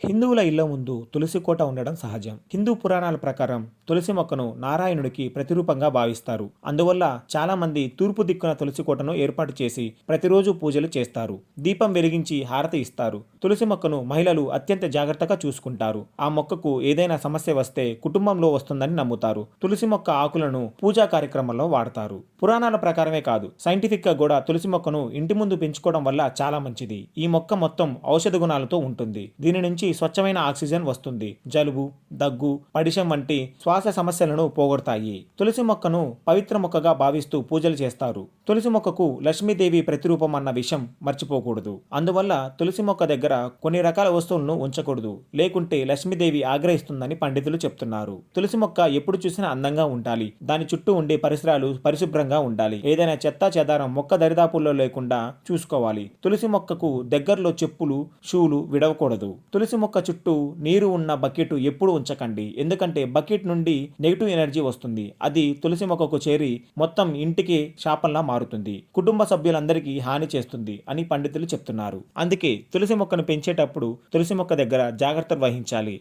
హిందువుల ఇళ్ల ముందు తులసి కోట ఉండడం సహజం. హిందూ పురాణాల ప్రకారం తులసి మొక్కను నారాయణుడికి ప్రతిరూపంగా భావిస్తారు. అందువల్ల చాలా మంది తూర్పు దిక్కున తులసి కోటను ఏర్పాటు చేసి ప్రతిరోజు పూజలు చేస్తారు. దీపం వెలిగించి హారతి ఇస్తారు. తులసి మొక్కను మహిళలు అత్యంత జాగ్రత్తగా చూసుకుంటారు. ఆ మొక్కకు ఏదైనా సమస్య వస్తే కుటుంబంలో వస్తుందని నమ్ముతారు. తులసి మొక్క ఆకులను పూజా కార్యక్రమంలో వాడతారు. పురాణాల ప్రకారమే కాదు, సైంటిఫిక్ గా కూడా తులసి మొక్కను ఇంటి ముందు పెంచుకోవడం వల్ల చాలా మంచిది. ఈ మొక్క మొత్తం ఔషధ గుణాలతో ఉంటుంది. దీని నుంచి స్వచ్ఛమైన ఆక్సిజన్ వస్తుంది. జలుబు, దగ్గు, పడిశం వంటి శ్వాస సమస్యలను పోగొడతాయి. తులసి మొక్కను పవిత్ర మొక్కగా భావిస్తూ పూజలు చేస్తారు. తులసి మొక్కకు లక్ష్మీదేవి ప్రతిరూపం అన్న విషయం మర్చిపోకూడదు. అందువల్ల తులసి మొక్క దగ్గర కొన్ని రకాల వస్తువులను ఉంచకూడదు. లేకుంటే లక్ష్మీదేవి ఆగ్రహిస్తుందని పండితులు చెప్తున్నారు. తులసి మొక్క ఎప్పుడు చూసినా అందంగా ఉండాలి. దాని చుట్టూ ఉండే పరిసరాలు పరిశుభ్రంగా ఉండాలి. ఏదైనా చెత్తా చెదారం మొక్క దరిదాపుల్లో లేకుండా చూసుకోవాలి. తులసి మొక్కకు దగ్గరలో చెప్పులు, షూలు విడవకూడదు. తులసి మొక్క చుట్టూ నీరు ఉన్న బకెట్ ఎప్పుడు ఉంచకండి. ఎందుకంటే బకెట్ నుండి నెగిటివ్ ఎనర్జీ వస్తుంది. అది తులసి మొక్కకు చేరి మొత్తం ఇంటికి శాపంలా మారుతుంది. కుటుంబ సభ్యులందరికీ హాని చేస్తుంది అని పండితులు చెప్తున్నారు. అందుకే తులసి మొక్కను పెంచేటప్పుడు తులసి మొక్క దగ్గర జాగ్రత్తలు వహించాలి.